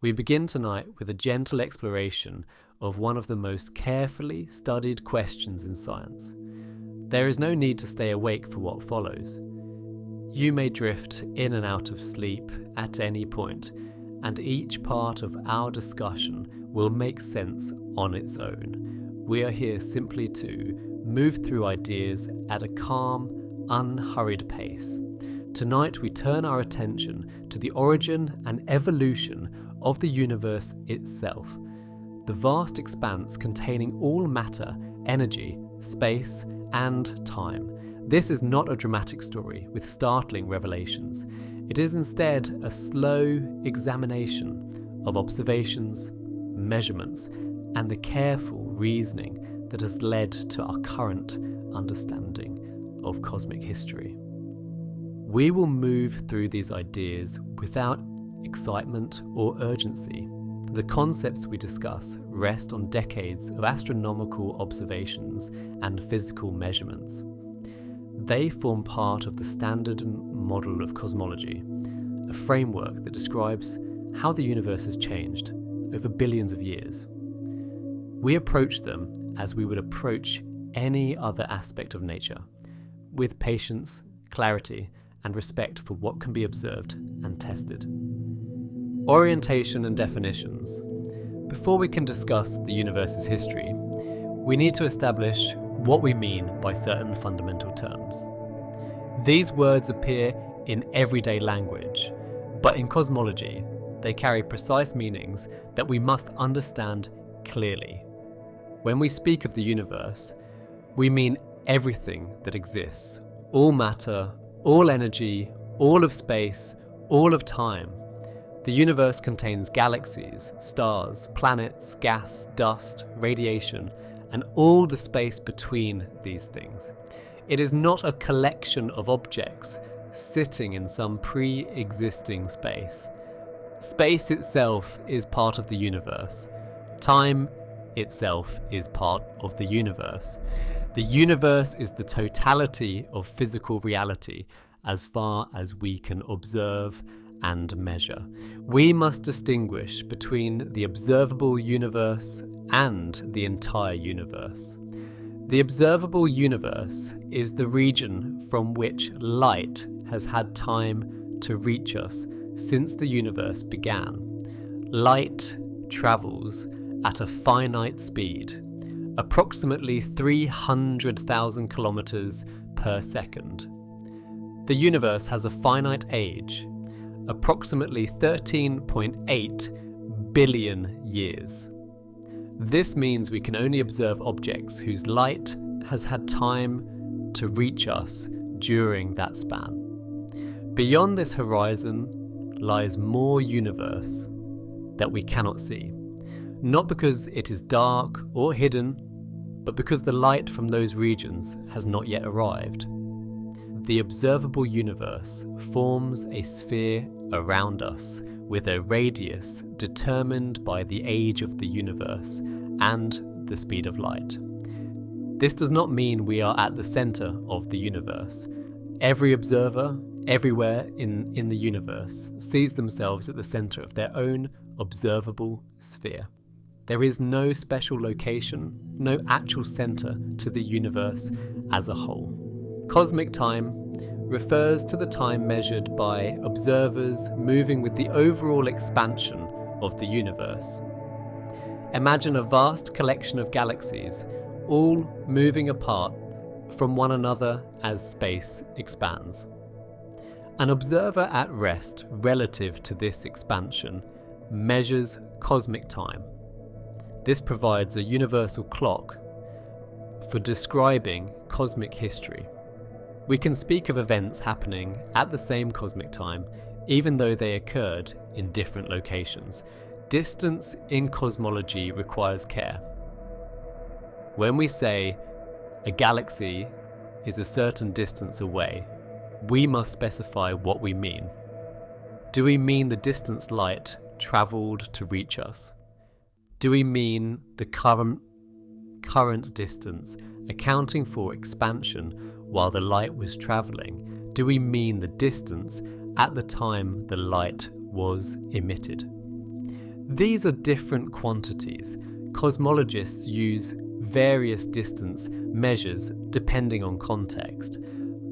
We begin tonight with a gentle exploration of one of the most carefully studied questions in science. There is no need to stay awake for what follows. You may drift in and out of sleep at any point, and each part of our discussion will make sense on its own. We are here simply to move through ideas at a calm, unhurried pace. Tonight we turn our attention to the origin and evolution of the universe itself, the vast expanse containing all matter, energy, space, and time. This is not a dramatic story with startling revelations. It is instead a slow examination of observations, measurements, and the careful reasoning that has led to our current understanding of cosmic history. We will move through these ideas without excitement or urgency. The concepts we discuss rest on decades of astronomical observations and physical measurements. They form part of the standard model of cosmology, a framework that describes how the universe has changed over billions of years. We approach them as we would approach any other aspect of nature, with patience, clarity, and respect for what can be observed and tested. Orientation and definitions. Before we can discuss the universe's history, we need to establish what we mean by certain fundamental terms. These words appear in everyday language, but in cosmology, they carry precise meanings that we must understand clearly. When we speak of the universe, we mean everything that exists, all matter, all energy, all of space, all of time. The universe contains galaxies, stars, planets, gas, dust, radiation, and all the space between these things. It is not a collection of objects sitting in some pre-existing space. Space itself is part of the universe. Time itself is part of the universe. The universe is the totality of physical reality as far as we can observe and measure. We must distinguish between the observable universe and the entire universe. The observable universe is the region from which light has had time to reach us since the universe began. Light travels at a finite speed, approximately 300,000 kilometers per second. The universe has a finite age, approximately 13.8 billion years. This means we can only observe objects whose light has had time to reach us during that span. Beyond this horizon lies more universe that we cannot see, not because it is dark or hidden, but because the light from those regions has not yet arrived. The observable universe forms a sphere around us with a radius determined by the age of the universe and the speed of light. This does not mean we are at the center of the universe. Every observer, everywhere in the universe, sees themselves at the center of their own observable sphere. There is no special location, no actual center to the universe as a whole. Cosmic time refers to the time measured by observers moving with the overall expansion of the universe. Imagine a vast collection of galaxies, all moving apart from one another as space expands. An observer at rest relative to this expansion measures cosmic time. This provides a universal clock for describing cosmic history. We can speak of events happening at the same cosmic time, even though they occurred in different locations. Distance in cosmology requires care. When we say a galaxy is a certain distance away, we must specify what we mean. Do we mean the distance light travelled to reach us? Do we mean the current distance accounting for expansion while the light was travelling? Do we mean the distance at the time the light was emitted? These are different quantities. Cosmologists use various distance measures depending on context,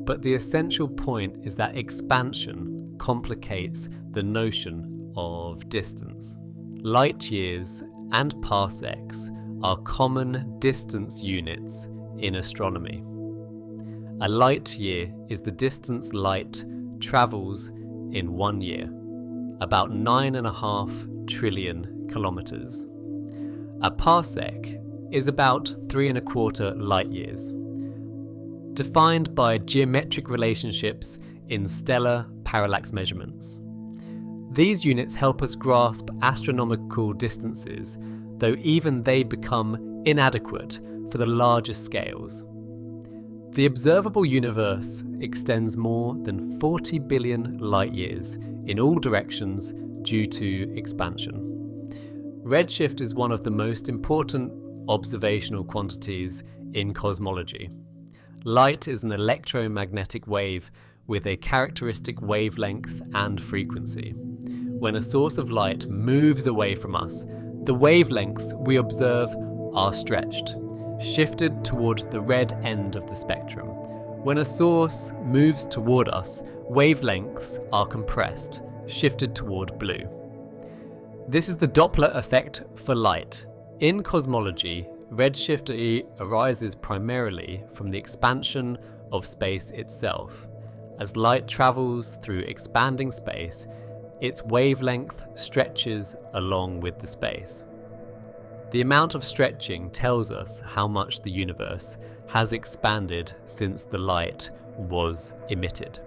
but the essential point is that expansion complicates the notion of distance. Light years and parsecs are common distance units in astronomy. A light year is the distance light travels in 1 year, about 9.5 trillion kilometers. A parsec is about 3.25 light years, defined by geometric relationships in stellar parallax measurements. These units help us grasp astronomical distances, though even they become inadequate for the larger scales. The observable universe extends more than 40 billion light years in all directions due to expansion. Redshift is one of the most important observational quantities in cosmology. Light is an electromagnetic wave with a characteristic wavelength and frequency. When a source of light moves away from us, the wavelengths we observe are stretched, shifted toward the red end of the spectrum. When a source moves toward us, wavelengths are compressed, shifted toward blue. This is the Doppler effect for light. In cosmology, redshift arises primarily from the expansion of space itself. As light travels through expanding space, its wavelength stretches along with the space. The amount of stretching tells us how much the universe has expanded since the light was emitted.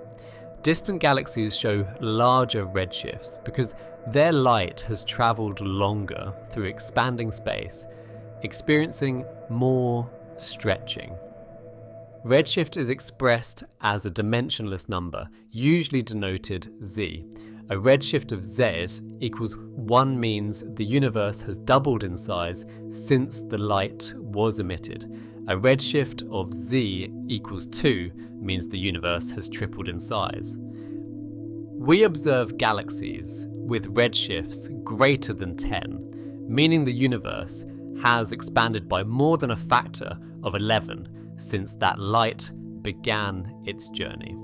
Distant galaxies show larger redshifts because their light has travelled longer through expanding space, experiencing more stretching. Redshift is expressed as a dimensionless number, usually denoted z. A redshift of z equals 1 means the universe has doubled in size since the light was emitted. A redshift of z equals 2 means the universe has tripled in size. We observe galaxies with redshifts greater than 10, meaning the universe has expanded by more than a factor of 11 since that light began its journey.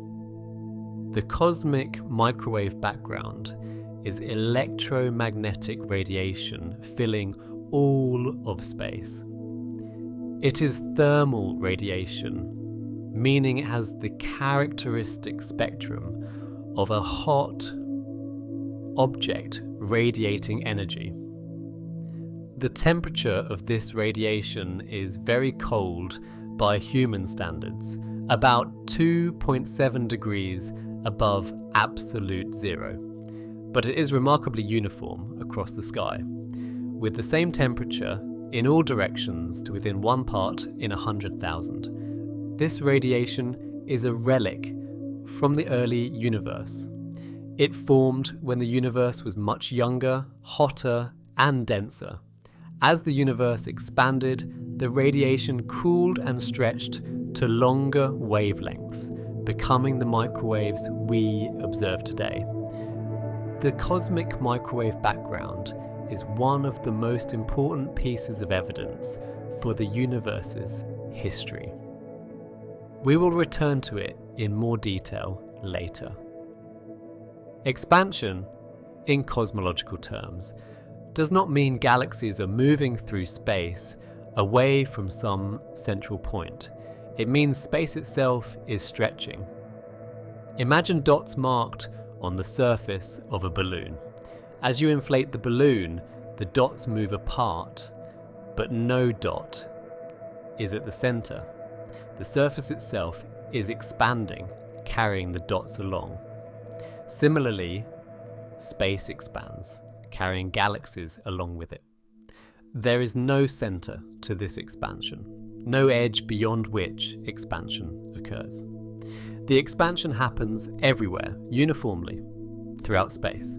The cosmic microwave background is electromagnetic radiation filling all of space. It is thermal radiation, meaning it has the characteristic spectrum of a hot object radiating energy. The temperature of this radiation is very cold by human standards, about 2.7 degrees above absolute zero, but it is remarkably uniform across the sky, with the same temperature in all directions to within 1 part in 100,000. This radiation is a relic from the early universe. It formed when the universe was much younger, hotter, and denser. As the universe expanded, the radiation cooled and stretched to longer wavelengths, becoming the microwaves we observe today. The cosmic microwave background is one of the most important pieces of evidence for the universe's history. We will return to it in more detail later. Expansion, in cosmological terms, does not mean galaxies are moving through space away from some central point. It means space itself is stretching. Imagine dots marked on the surface of a balloon. As you inflate the balloon, the dots move apart, but no dot is at the center. The surface itself is expanding, carrying the dots along. Similarly, space expands, carrying galaxies along with it. There is no center to this expansion, no edge beyond which expansion occurs. The expansion happens everywhere, uniformly, throughout space.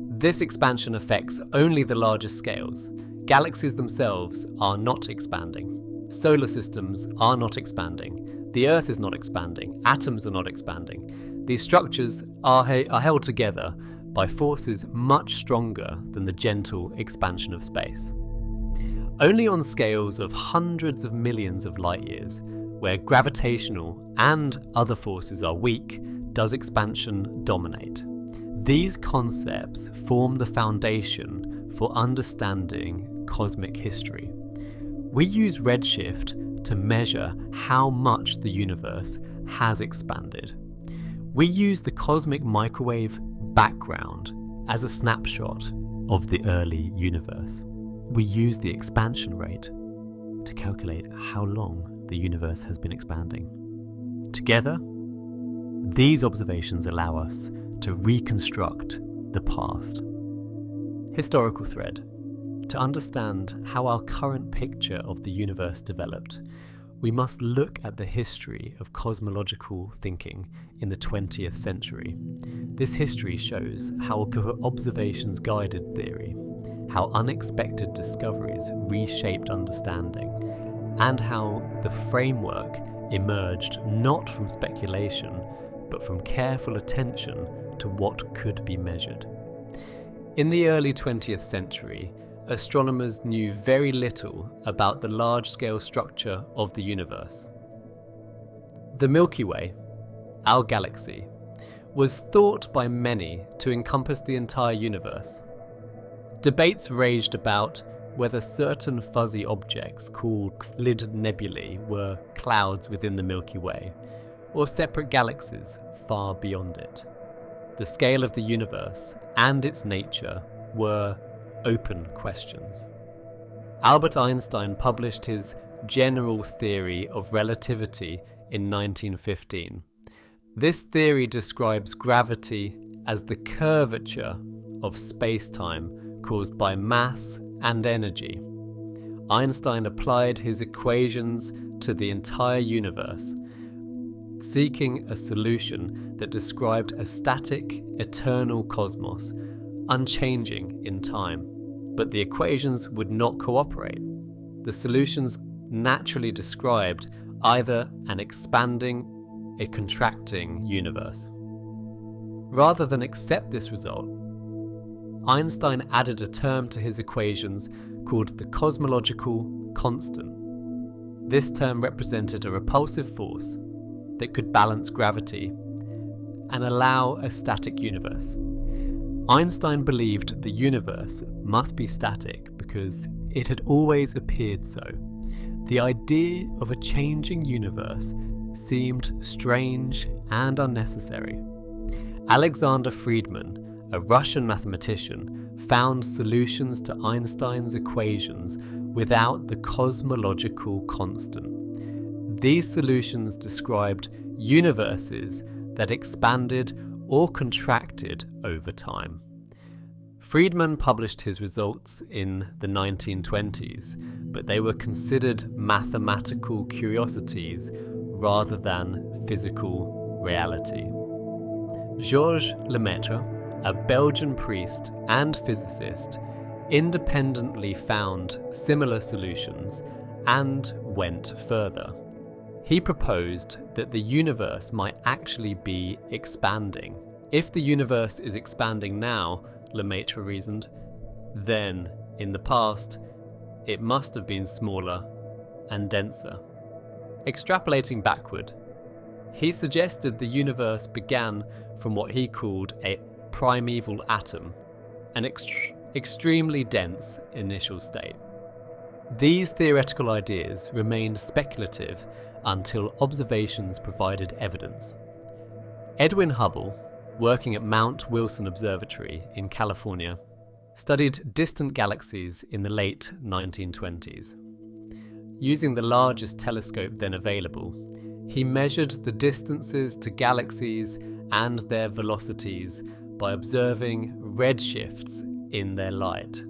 This expansion affects only the largest scales. Galaxies themselves are not expanding. Solar systems are not expanding. The Earth is not expanding. Atoms are not expanding. These structures are held together by forces much stronger than the gentle expansion of space. Only on scales of hundreds of millions of light years, where gravitational and other forces are weak, does expansion dominate. These concepts form the foundation for understanding cosmic history. We use redshift to measure how much the universe has expanded. We use the cosmic microwave background as a snapshot of the early universe. We use the expansion rate to calculate how long the universe has been expanding. Together, these observations allow us to reconstruct the past. Historical thread. To understand how our current picture of the universe developed, we must look at the history of cosmological thinking in the 20th century. This history shows how observations guided theory, how unexpected discoveries reshaped understanding, and how the framework emerged not from speculation, but from careful attention to what could be measured. In the early 20th century, astronomers knew very little about the large-scale structure of the universe. The Milky Way, our galaxy, was thought by many to encompass the entire universe. Debates raged about whether certain fuzzy objects called lid nebulae were clouds within the Milky Way, or separate galaxies far beyond it. The scale of the universe and its nature were open questions. Albert Einstein published his general theory of relativity in 1915. This theory describes gravity as the curvature of space-time caused by mass and energy. Einstein applied his equations to the entire universe, seeking a solution that described a static, eternal cosmos, unchanging in time. But the equations would not cooperate. The solutions naturally described either an expanding or contracting universe. Rather than accept this result, Einstein added a term to his equations called the cosmological constant. This term represented a repulsive force that could balance gravity and allow a static universe. Einstein believed the universe must be static because it had always appeared so. The idea of a changing universe seemed strange and unnecessary. Alexander Friedmann, a Russian mathematician, found solutions to Einstein's equations without the cosmological constant. These solutions described universes that expanded or contracted over time. Friedmann published his results in the 1920s, but they were considered mathematical curiosities rather than physical reality. Georges Lemaitre, a Belgian priest and physicist, independently found similar solutions and went further. He proposed that the universe might actually be expanding. If the universe is expanding now, Lemaitre reasoned, then, in the past, it must have been smaller and denser. Extrapolating backward, he suggested the universe began from what he called a primeval atom, an extremely dense initial state. These theoretical ideas remained speculative until observations provided evidence. Edwin Hubble, working at Mount Wilson Observatory in California, studied distant galaxies in the late 1920s. Using the largest telescope then available, he measured the distances to galaxies and their velocities by observing redshifts in their light.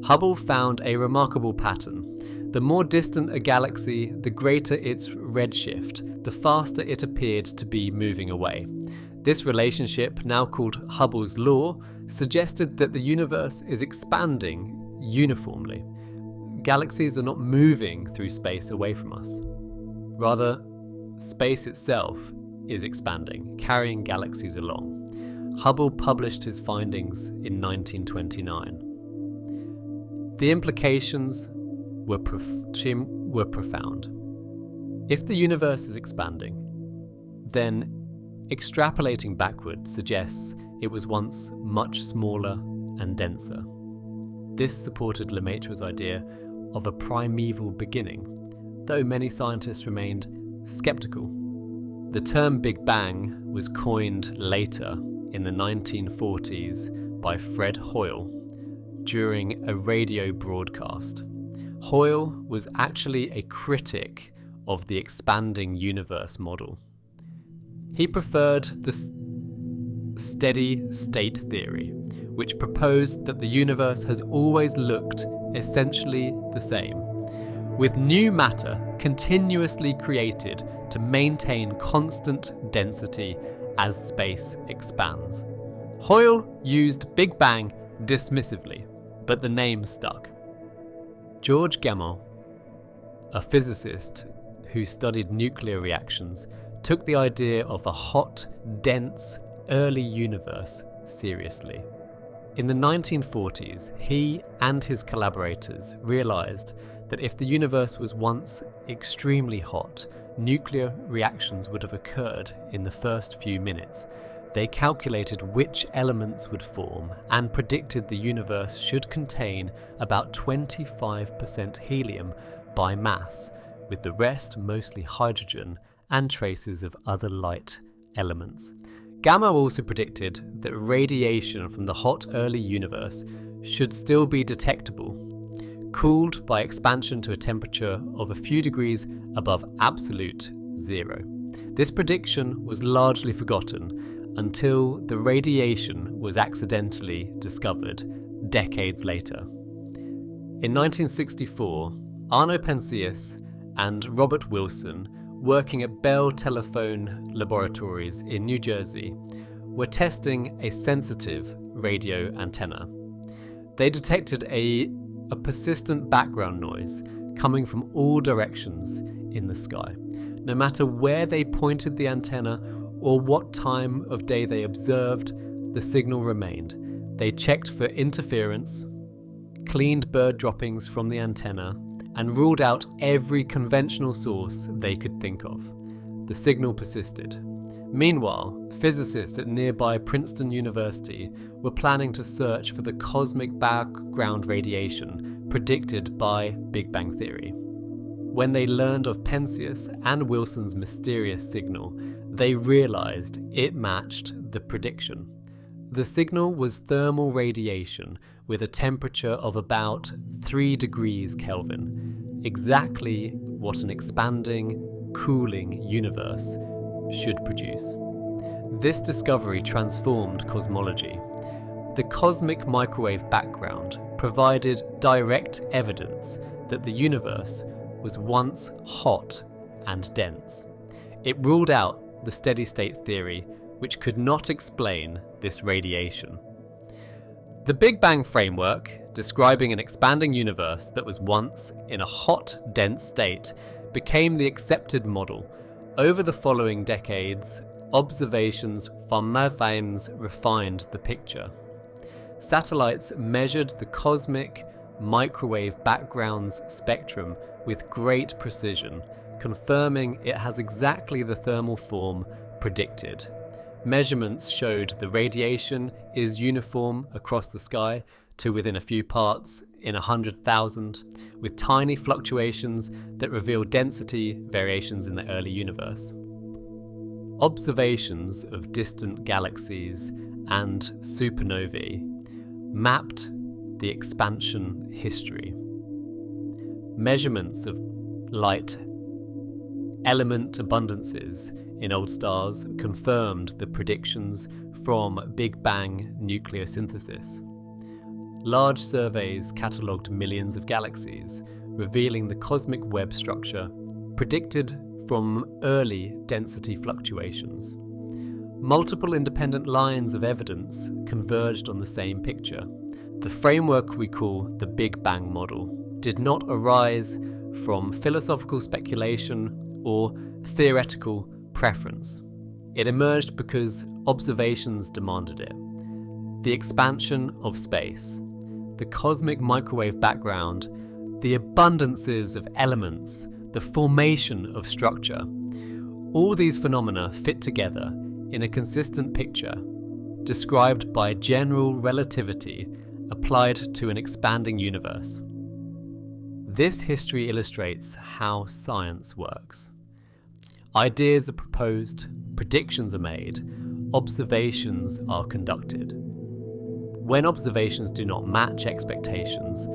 Hubble found a remarkable pattern. The more distant a galaxy, the greater its redshift, the faster it appeared to be moving away. This relationship, now called Hubble's law, suggested that the universe is expanding uniformly. Galaxies are not moving through space away from us. Rather, space itself is expanding, carrying galaxies along. Hubble published his findings in 1929. The implications were profound. If the universe is expanding, then extrapolating backward suggests it was once much smaller and denser. This supported Lemaitre's idea of a primeval beginning, though many scientists remained skeptical. The term Big Bang was coined later in the 1940s by Fred Hoyle during a radio broadcast. Hoyle was actually a critic of the expanding universe model. He preferred the steady state theory, which proposed that the universe has always looked essentially the same, with new matter continuously created to maintain constant density as space expands. Hoyle used Big Bang dismissively, but the name stuck. George Gamow, a physicist who studied nuclear reactions, took the idea of a hot, dense, early universe seriously. In the 1940s, he and his collaborators realized that if the universe was once extremely hot, nuclear reactions would have occurred in the first few minutes. They calculated which elements would form and predicted the universe should contain about 25% helium by mass, with the rest mostly hydrogen and traces of other light elements. Gamow also predicted that radiation from the hot early universe should still be detectable, cooled by expansion to a temperature of a few degrees above absolute zero. This prediction was largely forgotten until the radiation was accidentally discovered decades later. In 1964, Arno Penzias and Robert Wilson, working at Bell Telephone Laboratories in New Jersey, were testing a sensitive radio antenna. They detected a persistent background noise coming from all directions in the sky. No matter where they pointed the antenna or what time of day they observed, the signal remained. They checked for interference, cleaned bird droppings from the antenna, and ruled out every conventional source they could think of. The signal persisted. Meanwhile, physicists at nearby Princeton University were planning to search for the cosmic background radiation predicted by Big Bang Theory. When they learned of Penzias and Wilson's mysterious signal, they realized it matched the prediction. The signal was thermal radiation with a temperature of about 3 degrees Kelvin, exactly what an expanding, cooling universe should produce. This discovery transformed cosmology. The cosmic microwave background provided direct evidence that the universe was once hot and dense. It ruled out the steady-state theory, which could not explain this radiation. The Big Bang framework, describing an expanding universe that was once in a hot, dense state, became the accepted model. Over the following decades, observations from Malvines refined the picture. Satellites measured the cosmic microwave background's spectrum with great precision, confirming it has exactly the thermal form predicted. Measurements showed the radiation is uniform across the sky to within a few parts in 100,000, with tiny fluctuations that reveal density variations in the early universe. Observations of distant galaxies and supernovae mapped the expansion history. Measurements of light element abundances in old stars confirmed the predictions from Big Bang nucleosynthesis. Large surveys catalogued millions of galaxies, revealing the cosmic web structure predicted from early density fluctuations. Multiple independent lines of evidence converged on the same picture. The framework we call the Big Bang model did not arise from philosophical speculation or theoretical preference. It emerged because observations demanded it. The expansion of space, the cosmic microwave background, the abundances of elements, the formation of structure. All these phenomena fit together in a consistent picture, described by general relativity applied to an expanding universe. This history illustrates how science works. Ideas are proposed, predictions are made, observations are conducted. When observations do not match expectations,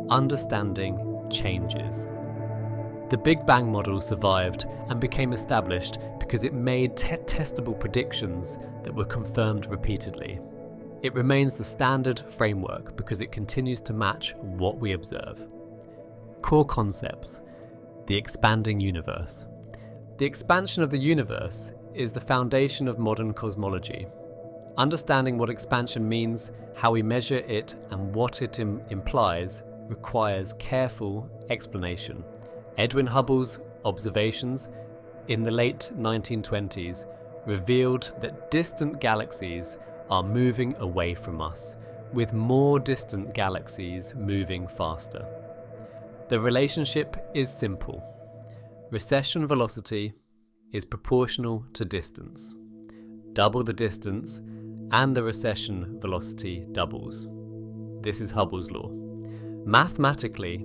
understanding changes. The Big Bang model survived and became established because it made testable predictions that were confirmed repeatedly. It remains the standard framework because it continues to match what we observe. Core concepts: the expanding universe. The expansion of the universe is the foundation of modern cosmology. Understanding what expansion means, how we measure it, and what it implies requires careful explanation. Edwin Hubble's observations in the late 1920s revealed that distant galaxies are moving away from us, with more distant galaxies moving faster. The relationship is simple. Recession velocity is proportional to distance. Double the distance, and the recession velocity doubles. This is Hubble's law. Mathematically,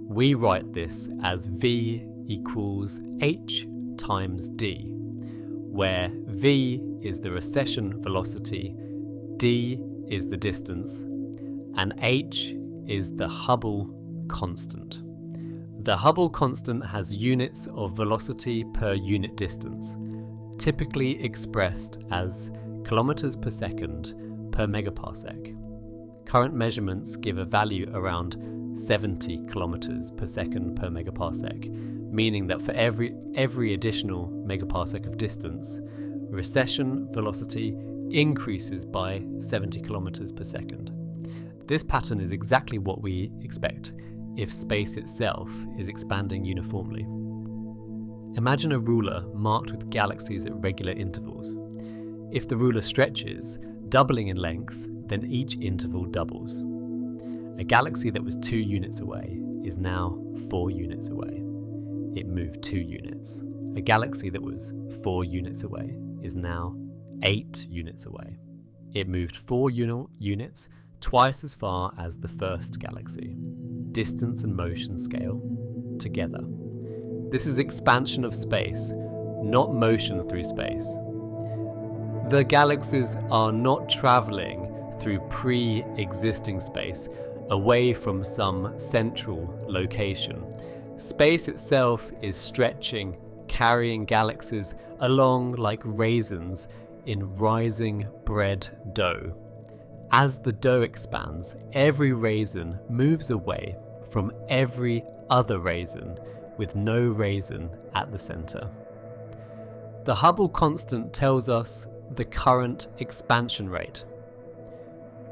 we write this as v equals h times d, where v is the recession velocity, d is the distance, and h is the Hubble constant. The Hubble constant has units of velocity per unit distance, typically expressed as kilometers per second per megaparsec. Current measurements give a value around 70 kilometers per second per megaparsec, meaning that for every additional megaparsec of distance, recession velocity increases by 70 kilometers per second. This pattern is exactly what we expect if space itself is expanding uniformly. Imagine a ruler marked with galaxies at regular intervals. If the ruler stretches, doubling in length, then each interval doubles. A galaxy that was 2 units away is now 4 units away. It moved 2 units. A galaxy that was 4 units away is now 8 units away. It moved 4 units, twice as far as the first galaxy. Distance and motion scale together. This is expansion of space, not motion through space. The galaxies are not travelling through pre-existing space, away from some central location. Space itself is stretching, carrying galaxies along like raisins in rising bread dough. As the dough expands, every raisin moves away from every other raisin, with no raisin at the center. The Hubble constant tells us the current expansion rate.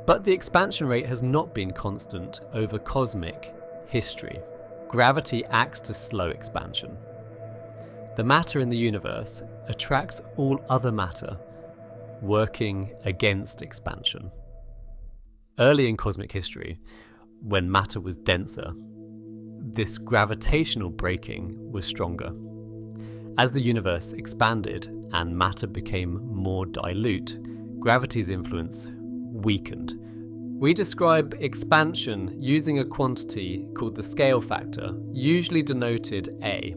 But the expansion rate has not been constant over cosmic history. Gravity acts to slow expansion. The matter in the universe attracts all other matter, working against expansion. Early in cosmic history, when matter was denser, this gravitational braking was stronger. As the universe expanded and matter became more dilute, gravity's influence weakened. We describe expansion using a quantity called the scale factor, usually denoted A.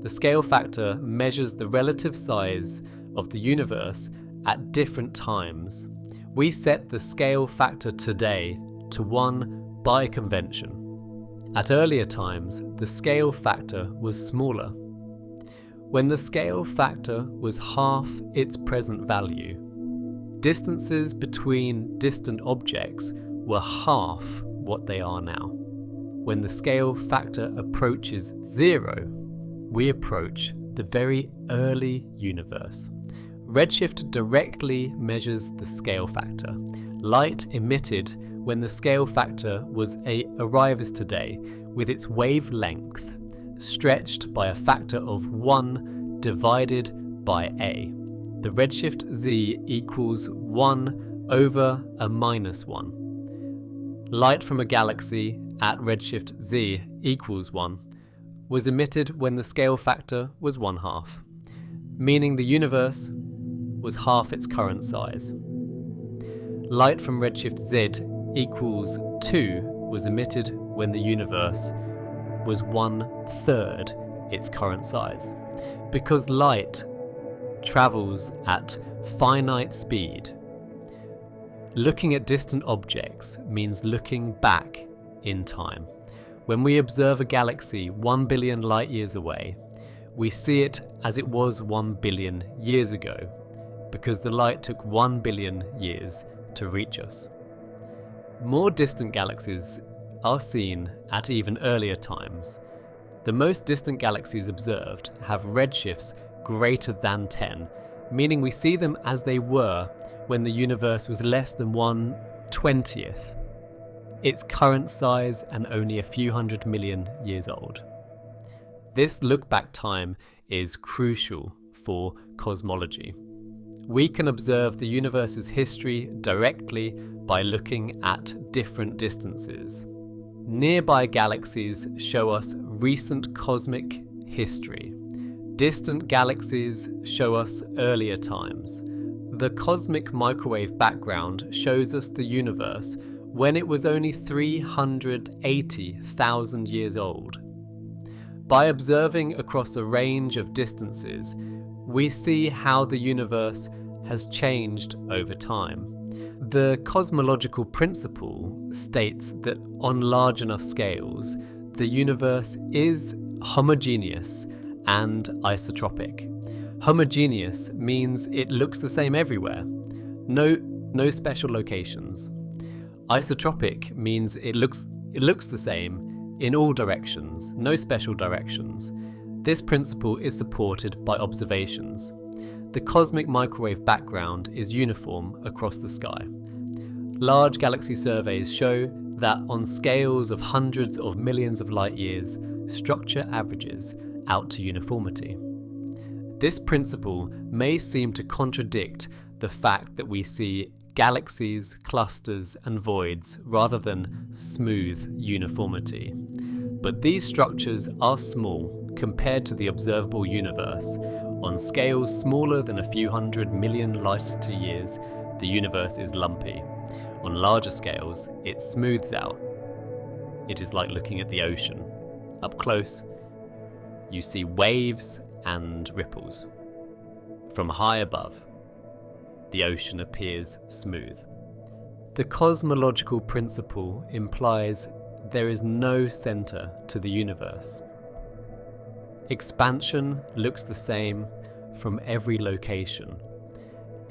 The scale factor measures the relative size of the universe at different times. We set the scale factor today to 1 by convention. At earlier times, the scale factor was smaller. When the scale factor was half its present value, distances between distant objects were half what they are now. When the scale factor approaches 0, we approach the very early universe. Redshift directly measures the scale factor. Light emitted when the scale factor arrives today with its wavelength stretched by a factor of 1 divided by A. the redshift z equals 1 over a minus 1. Light from a galaxy at redshift z equals 1 was emitted when the scale factor was 1/2, meaning the universe was half its current size. Light from redshift z equals 2 was emitted when the universe was 1/3 its current size. Because light travels at finite speed, looking at distant objects means looking back in time. When we observe a galaxy 1 billion light years away, we see it as it was 1 billion years ago, because the light took 1 billion years to reach us. More distant galaxies are seen at even earlier times. The most distant galaxies observed have redshifts greater than 10, meaning we see them as they were when the universe was less than 1/20th its current size and only a few hundred million years old. This look-back time is crucial for cosmology. We can observe the universe's history directly by looking at different distances. Nearby galaxies show us recent cosmic history. Distant galaxies show us earlier times. The cosmic microwave background shows us the universe when it was only 380,000 years old. By observing across a range of distances, we see how the universe has changed over time. The cosmological principle states that on large enough scales, the universe is homogeneous and isotropic. Homogeneous means it looks the same everywhere, no special locations. Isotropic means it looks the same in all directions, no special directions. This principle is supported by observations. The cosmic microwave background is uniform across the sky. Large galaxy surveys show that on scales of hundreds of millions of light years, structure averages out to uniformity. This principle may seem to contradict the fact that we see galaxies, clusters, and voids rather than smooth uniformity. But these structures are small compared to the observable universe. On scales smaller than a few hundred million light years, the universe is lumpy. On larger scales, it smooths out. It is like looking at the ocean. Up close, you see waves and ripples. From high above, the ocean appears smooth. The cosmological principle implies there is no center to the universe. Expansion looks the same from every location.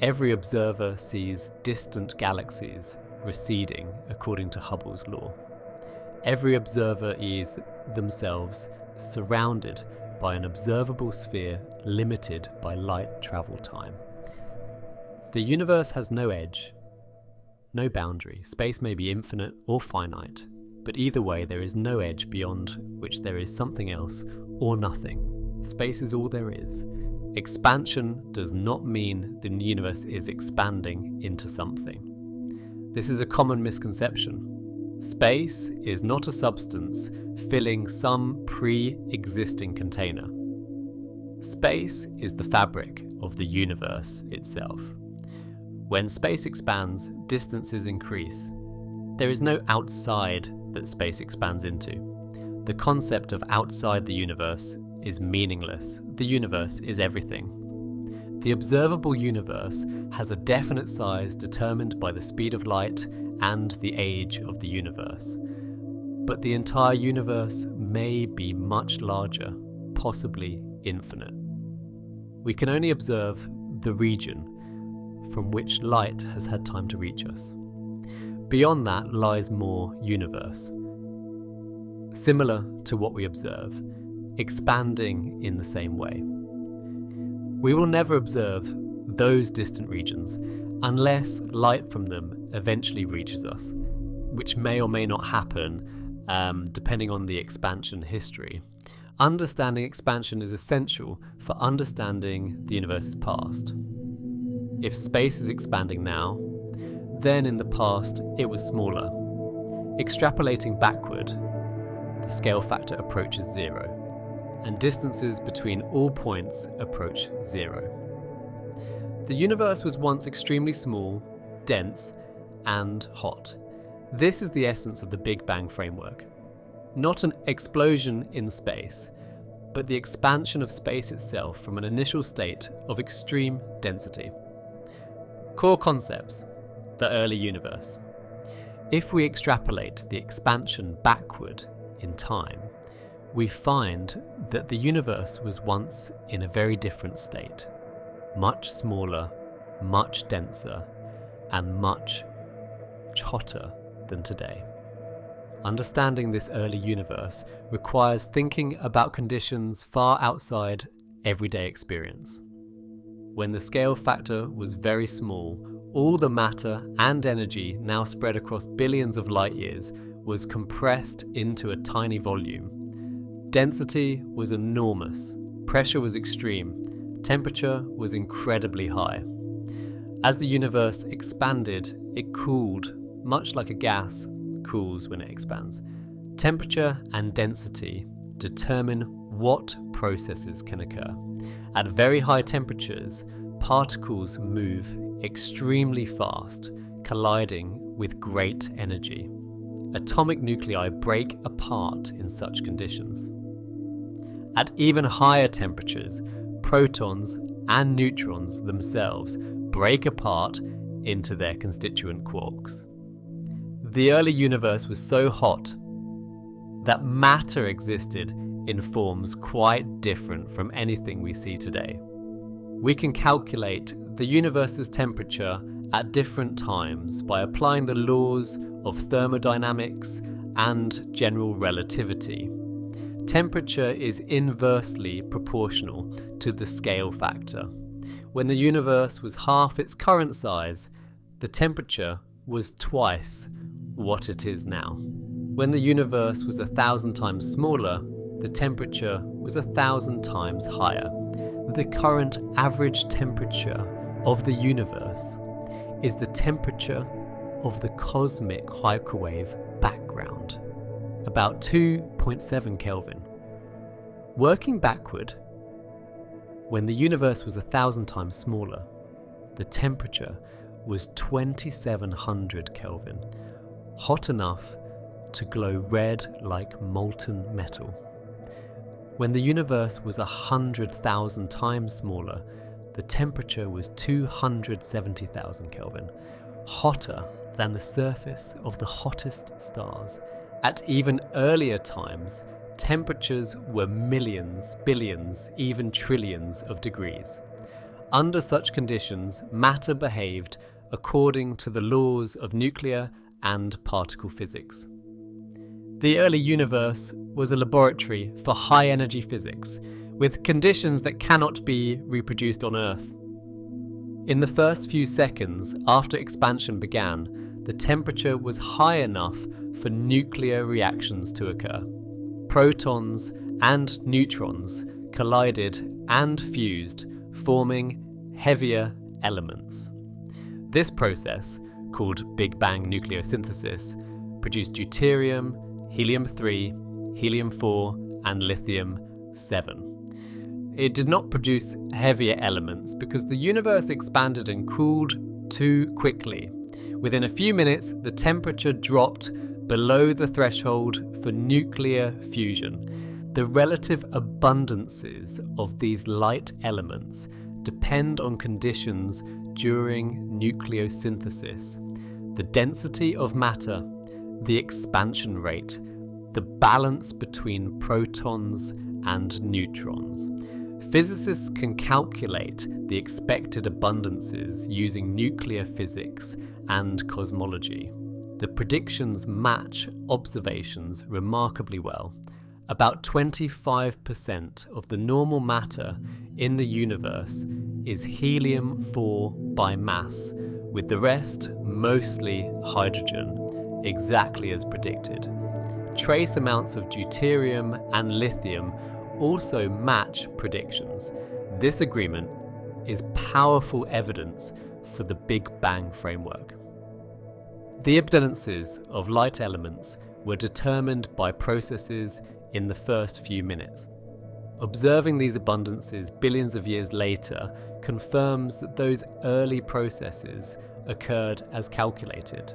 Every observer sees distant galaxies receding according to Hubble's law. Every observer is themselves surrounded by an observable sphere limited by light travel time. The universe has no edge, no boundary. Space may be infinite or finite, but either way there is no edge beyond which there is something else or nothing. Space is all there is. Expansion does not mean the universe is expanding into something. This is a common misconception. Space is not a substance filling some pre-existing container. Space is the fabric of the universe itself. When space expands, distances increase. There is no outside that space expands into. The concept of outside the universe is meaningless. The universe is everything. The observable universe has a definite size determined by the speed of light and the age of the universe. But the entire universe may be much larger, possibly infinite. We can only observe the region from which light has had time to reach us. Beyond that lies more universe, similar to what we observe, expanding in the same way. We will never observe those distant regions unless light from them eventually reaches us, which may or may not happen depending on the expansion history. Understanding expansion is essential for understanding the universe's past. If space is expanding now, then in the past it was smaller. Extrapolating backward, the scale factor approaches 0, and distances between all points approach 0. The universe was once extremely small, dense, and hot. This is the essence of the Big Bang framework. Not an explosion in space, but the expansion of space itself from an initial state of extreme density. Core concepts: the early universe. If we extrapolate the expansion backward in time, we find that the universe was once in a very different state. Much smaller, much denser, and much hotter than today. Understanding this early universe requires thinking about conditions far outside everyday experience. When the scale factor was very small, all the matter and energy now spread across billions of light years was compressed into a tiny volume. Density was enormous, pressure was extreme, temperature was incredibly high. As the universe expanded, it cooled, much like a gas cools when it expands. Temperature and density determine what processes can occur. At very high temperatures, particles move extremely fast, colliding with great energy. Atomic nuclei break apart in such conditions. At even higher temperatures, protons and neutrons themselves break apart into their constituent quarks. The early universe was so hot that matter existed in forms quite different from anything we see today. We can calculate the universe's temperature at different times by applying the laws of thermodynamics and general relativity. Temperature is inversely proportional to the scale factor. When the universe was half its current size, the temperature was twice what it is now. When the universe was 1,000 times smaller, the temperature was 1,000 times higher. The current average temperature of the universe is the temperature of the cosmic microwave background, about 2.7 Kelvin. Working backward, when the universe was 1,000 times smaller, the temperature was 2,700 Kelvin, hot enough to glow red like molten metal. When the universe was 100,000 times smaller, the temperature was 270,000 Kelvin, hotter than the surface of the hottest stars. At even earlier times, temperatures were millions, billions, even trillions of degrees. Under such conditions, matter behaved according to the laws of nuclear and particle physics. The early universe was a laboratory for high-energy physics, with conditions that cannot be reproduced on Earth. In the first few seconds after expansion began, the temperature was high enough for nuclear reactions to occur. Protons and neutrons collided and fused, forming heavier elements. This process, called Big Bang nucleosynthesis, produced deuterium, helium-3, helium-4, and lithium-7. It did not produce heavier elements because the universe expanded and cooled too quickly. Within a few minutes, the temperature dropped below the threshold for nuclear fusion. The relative abundances of these light elements depend on conditions during nucleosynthesis. The density of matter, the expansion rate, the balance between protons and neutrons. Physicists can calculate the expected abundances using nuclear physics and cosmology. The predictions match observations remarkably well. About 25% of the normal matter in the universe is helium-4 by mass, with the rest mostly hydrogen, exactly as predicted. Trace amounts of deuterium and lithium also match predictions. This agreement is powerful evidence for the Big Bang framework. The abundances of light elements were determined by processes in the first few minutes. Observing these abundances billions of years later confirms that those early processes occurred as calculated.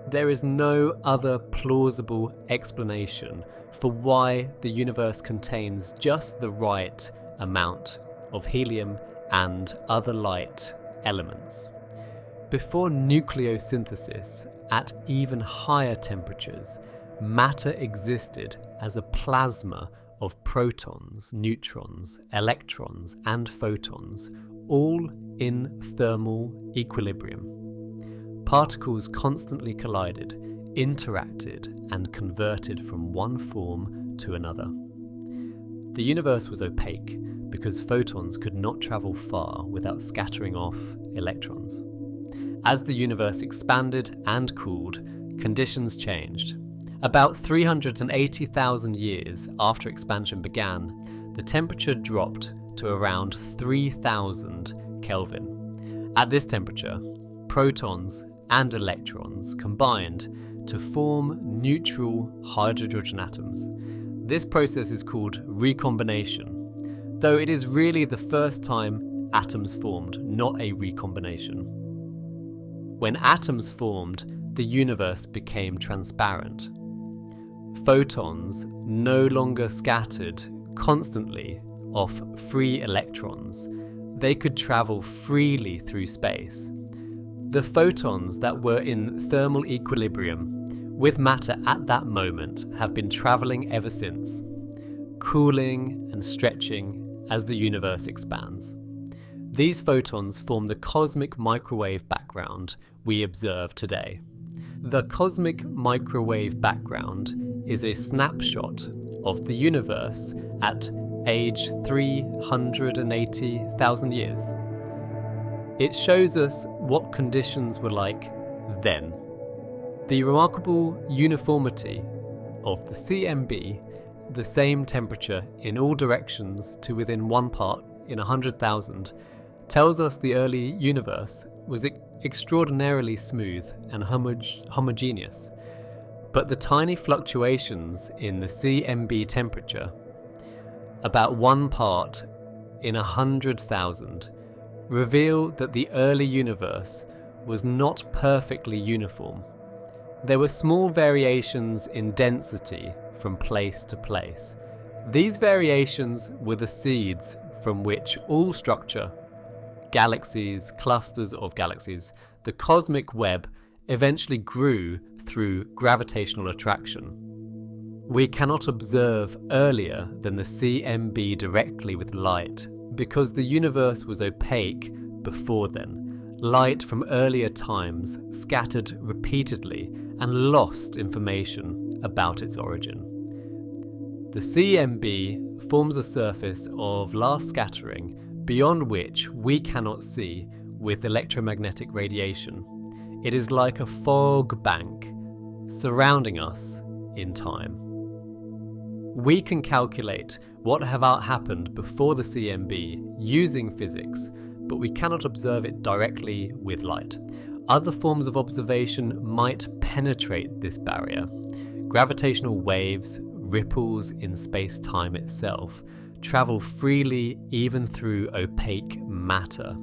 There is no other plausible explanation for why the universe contains just the right amount of helium and other light elements. Before nucleosynthesis, at even higher temperatures, matter existed as a plasma of protons, neutrons, electrons, and photons, all in thermal equilibrium. Particles constantly collided, interacted, and converted from one form to another. The universe was opaque because photons could not travel far without scattering off electrons. As the universe expanded and cooled, conditions changed. About 380,000 years after expansion began, the temperature dropped to around 3000 Kelvin. At this temperature, protons and electrons combined to form neutral hydrogen atoms. This process is called recombination, though it is really the first time atoms formed, not a recombination. When atoms formed, the universe became transparent. Photons no longer scattered constantly off free electrons. They could travel freely through space. The photons that were in thermal equilibrium with matter at that moment have been traveling ever since, cooling and stretching as the universe expands. These photons form the cosmic microwave background we observe today. The cosmic microwave background is a snapshot of the universe at age 380,000 years. It shows us what conditions were like then. The remarkable uniformity of the CMB, the same temperature in all directions to within 1 part in 100,000, tells us the early universe was extraordinarily smooth and homogeneous. But the tiny fluctuations in the CMB temperature, about 1 part in 100,000, reveal that the early universe was not perfectly uniform. There were small variations in density from place to place. These variations were the seeds from which all structure, galaxies, clusters of galaxies, the cosmic web eventually grew through gravitational attraction. We cannot observe earlier than the CMB directly with light because the universe was opaque before then. Light from earlier times scattered repeatedly and lost information about its origin. The CMB forms a surface of last scattering beyond which we cannot see with electromagnetic radiation. It is like a fog bank surrounding us in time. We can calculate what happened before the CMB using physics, but we cannot observe it directly with light. Other forms of observation might penetrate this barrier. Gravitational waves, ripples in space-time itself, travel freely even through opaque matter.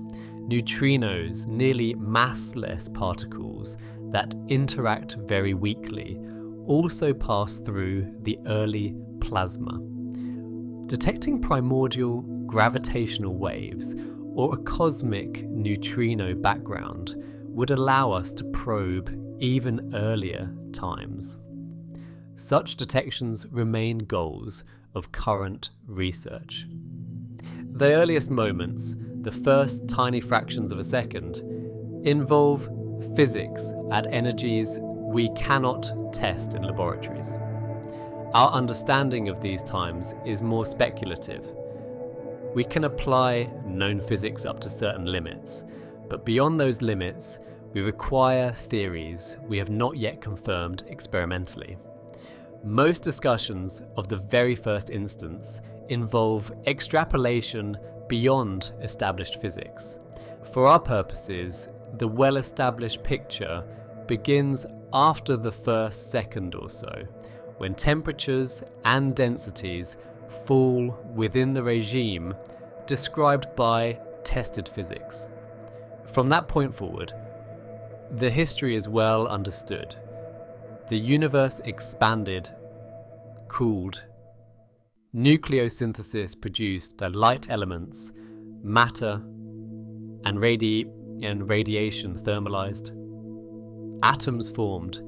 Neutrinos, nearly massless particles that interact very weakly, also pass through the early plasma. Detecting primordial gravitational waves or a cosmic neutrino background would allow us to probe even earlier times. Such detections remain goals of current research. The earliest moments, the first tiny fractions of a second, involve physics at energies we cannot test in laboratories. Our understanding of these times is more speculative. We can apply known physics up to certain limits, but beyond those limits, we require theories we have not yet confirmed experimentally. Most discussions of the very first instance involve extrapolation beyond established physics. For our purposes, the well-established picture begins after the first second or so, when temperatures and densities fall within the regime described by tested physics. From that point forward, the history is well understood. The universe expanded, cooled, nucleosynthesis produced the light elements, matter, and radiation thermalized. Atoms formed,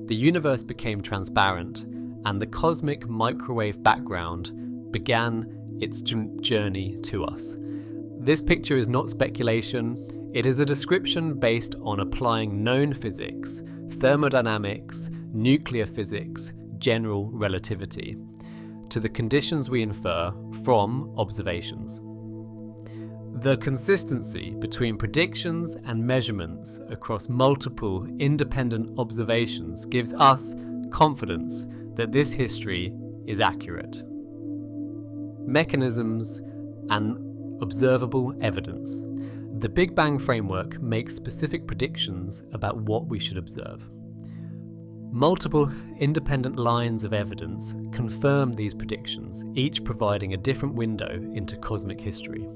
the universe became transparent, and the cosmic microwave background began its journey to us. This picture is not speculation, it is a description based on applying known physics, thermodynamics, nuclear physics, general relativity, to the conditions we infer from observations. The consistency between predictions and measurements across multiple independent observations gives us confidence that this history is accurate. Mechanisms and observable evidence. The Big Bang framework makes specific predictions about what we should observe. Multiple independent lines of evidence confirm these predictions, each providing a different window into cosmic history.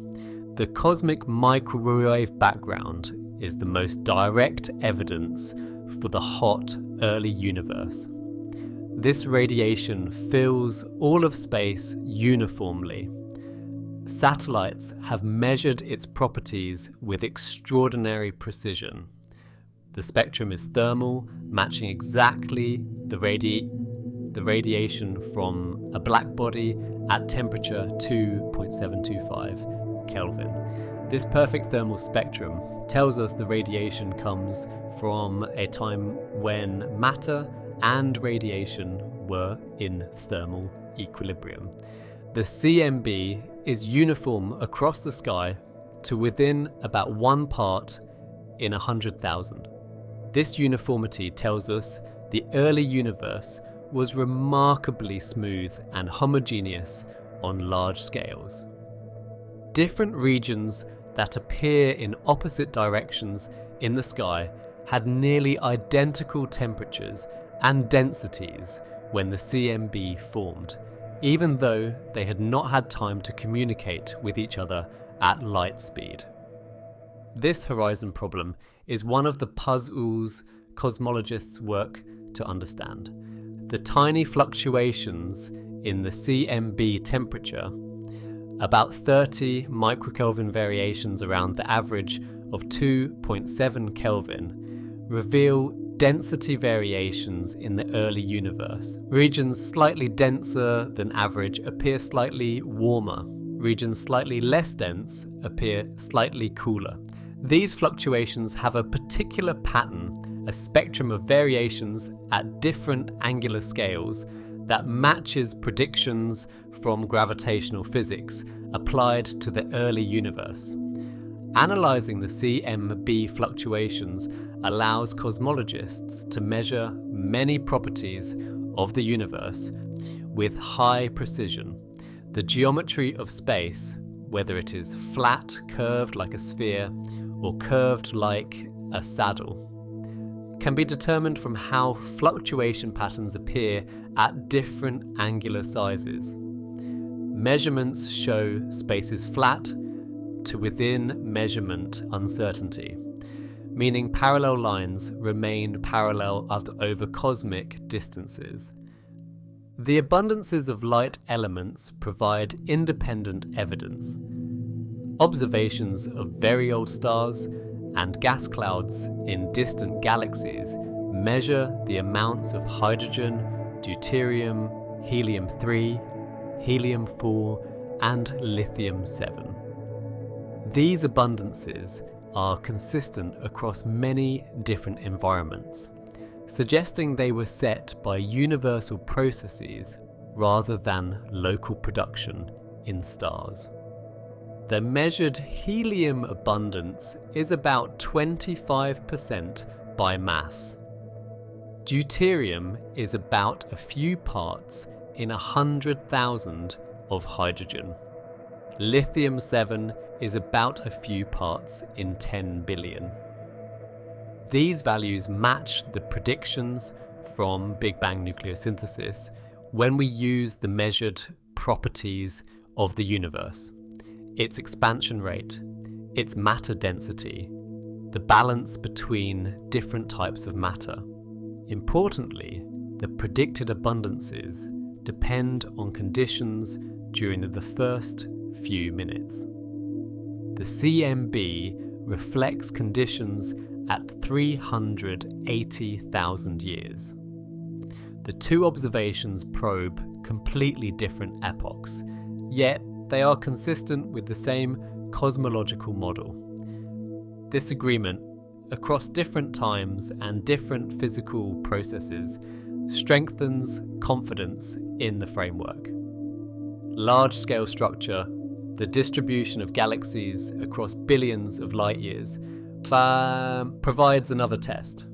The cosmic microwave background is the most direct evidence for the hot, early universe. This radiation fills all of space uniformly. Satellites have measured its properties with extraordinary precision. The spectrum is thermal, matching exactly the radiation from a black body at temperature 2.725 Kelvin. This perfect thermal spectrum tells us the radiation comes from a time when matter and radiation were in thermal equilibrium. The CMB is uniform across the sky to within about 1 part in 100,000. This uniformity tells us the early universe was remarkably smooth and homogeneous on large scales. Different regions that appear in opposite directions in the sky had nearly identical temperatures and densities when the CMB formed, even though they had not had time to communicate with each other at light speed. This horizon problem is one of the puzzles cosmologists work to understand. The tiny fluctuations in the CMB temperature, about 30 microkelvin variations around the average of 2.7 Kelvin, reveal density variations in the early universe. Regions slightly denser than average appear slightly warmer. Regions slightly less dense appear slightly cooler. These fluctuations have a particular pattern, a spectrum of variations at different angular scales that matches predictions from gravitational physics applied to the early universe. Analyzing the CMB fluctuations allows cosmologists to measure many properties of the universe with high precision. The geometry of space, whether it is flat, curved like a sphere, or curved like a saddle, can be determined from how fluctuation patterns appear at different angular sizes. Measurements show space is flat to within measurement uncertainty, meaning parallel lines remain parallel as over cosmic distances. The abundances of light elements provide independent evidence. Observations of very old stars and gas clouds in distant galaxies measure the amounts of hydrogen, deuterium, helium-3, helium-4, and lithium-7. These abundances are consistent across many different environments, suggesting they were set by universal processes rather than local production in stars. The measured helium abundance is about 25% by mass. Deuterium is about a few parts in 100,000 of hydrogen. Lithium-7 is about a few parts in 10 billion. These values match the predictions from Big Bang nucleosynthesis when we use the measured properties of the universe: its expansion rate, its matter density, the balance between different types of matter. Importantly, the predicted abundances depend on conditions during the first few minutes. The CMB reflects conditions at 380,000 years. The two observations probe completely different epochs, yet they are consistent with the same cosmological model. This agreement across different times and different physical processes strengthens confidence in the framework. Large-scale structure, the distribution of galaxies across billions of light years, provides another test.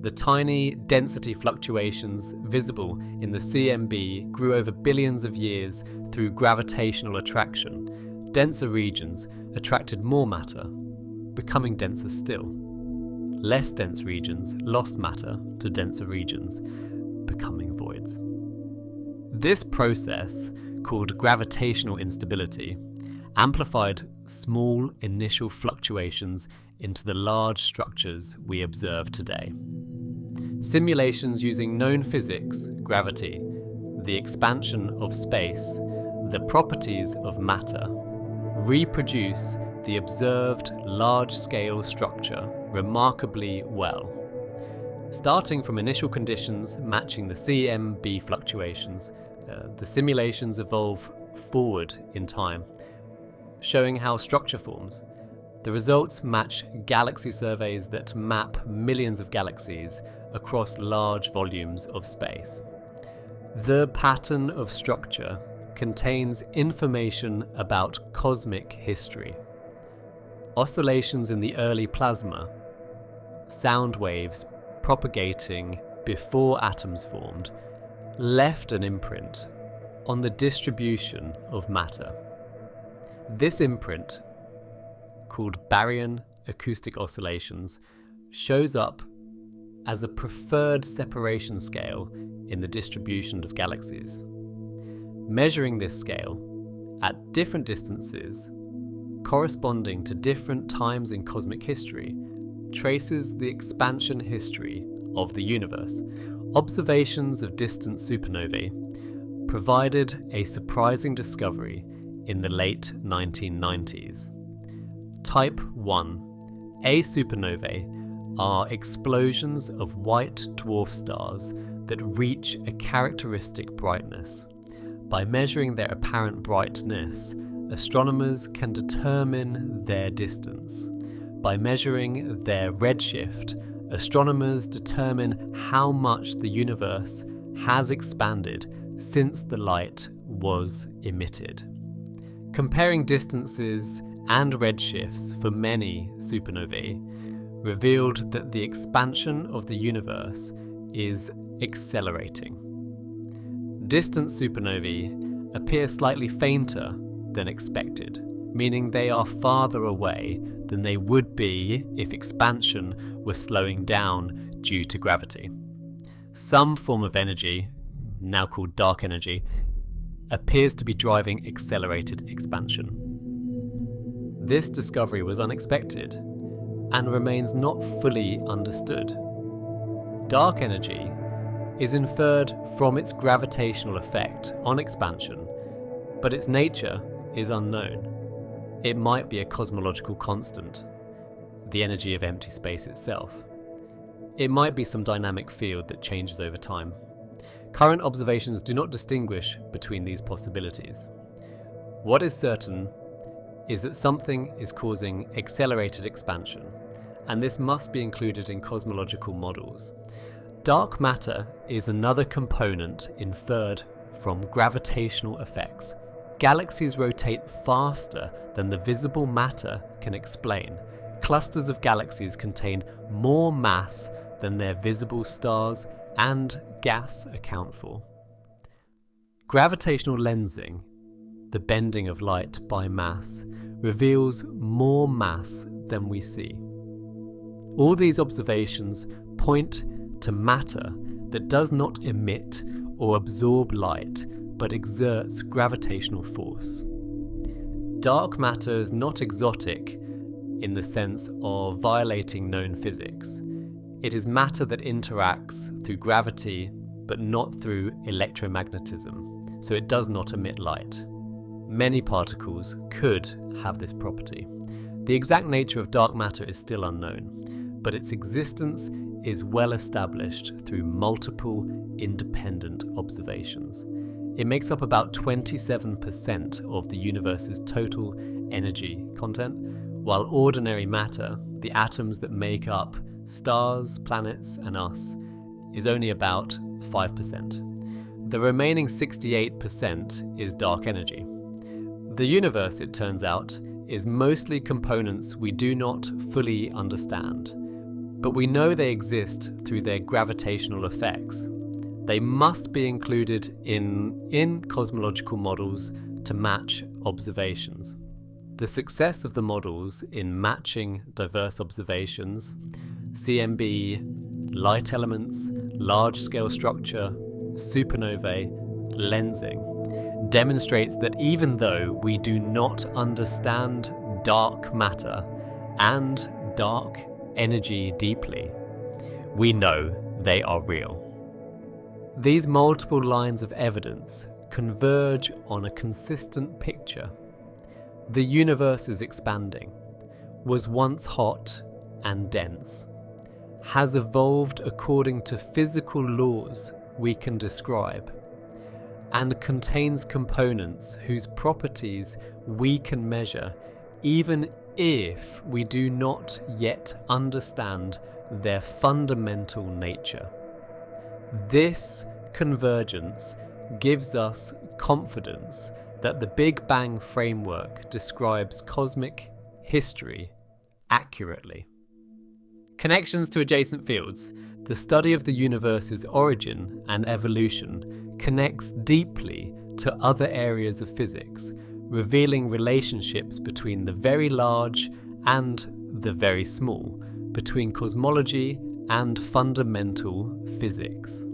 The tiny density fluctuations visible in the CMB grew over billions of years through gravitational attraction. Denser regions attracted more matter, becoming denser still. Less dense regions lost matter to denser regions, becoming voids. This process, called gravitational instability, amplified small initial fluctuations into the large structures we observe today. Simulations using known physics, gravity, the expansion of space, the properties of matter, reproduce the observed large-scale structure remarkably well. Starting from initial conditions matching the CMB fluctuations, the simulations evolve forward in time, showing how structure forms. The results match galaxy surveys that map millions of galaxies across large volumes of space. The pattern of structure contains information about cosmic history. Oscillations in the early plasma, sound waves propagating before atoms formed, left an imprint on the distribution of matter. This imprint, called baryon acoustic oscillations, shows up as a preferred separation scale in the distribution of galaxies. Measuring this scale at different distances, corresponding to different times in cosmic history, traces the expansion history of the universe. Observations of distant supernovae provided a surprising discovery in the late 1990s. Type 1 A supernovae are explosions of white dwarf stars that reach a characteristic brightness. By measuring their apparent brightness, astronomers can determine their distance. By measuring their redshift, astronomers determine how much the universe has expanded since the light was emitted. Comparing distances and redshifts for many supernovae revealed that the expansion of the universe is accelerating. Distant supernovae appear slightly fainter than expected, meaning they are farther away than they would be if expansion were slowing down due to gravity. Some form of energy, now called dark energy, appears to be driving accelerated expansion. This discovery was unexpected and remains not fully understood. Dark energy is inferred from its gravitational effect on expansion, but its nature is unknown. It might be a cosmological constant, the energy of empty space itself. It might be some dynamic field that changes over time. Current observations do not distinguish between these possibilities. What is certain is that something is causing accelerated expansion, and this must be included in cosmological models. Dark matter is another component inferred from gravitational effects. Galaxies rotate faster than the visible matter can explain. Clusters of galaxies contain more mass than their visible stars and gas account for. Gravitational lensing, the bending of light by mass, reveals more mass than we see. All these observations point to matter that does not emit or absorb light, but exerts gravitational force. Dark matter is not exotic in the sense of violating known physics. It is matter that interacts through gravity, but not through electromagnetism, so it does not emit light. Many particles could have this property. The exact nature of dark matter is still unknown, but its existence is well established through multiple independent observations. It makes up about 27% of the universe's total energy content, while ordinary matter, the atoms that make up stars, planets, and us, is only about 5%. The remaining 68% is dark energy. The universe, it turns out, is mostly components we do not fully understand, but we know they exist through their gravitational effects. They must be included in cosmological models to match observations. The success of the models in matching diverse observations, CMB, light elements, large-scale structure, supernovae, lensing, demonstrates that even though we do not understand dark matter and dark energy deeply, we know they are real. These multiple lines of evidence converge on a consistent picture. The universe is expanding, was once hot and dense, has evolved according to physical laws we can describe, and contains components whose properties we can measure, even if we do not yet understand their fundamental nature. This convergence gives us confidence that the Big Bang framework describes cosmic history accurately. Connections to adjacent fields. The study of the universe's origin and evolution connects deeply to other areas of physics, revealing relationships between the very large and the very small, between cosmology and fundamental physics.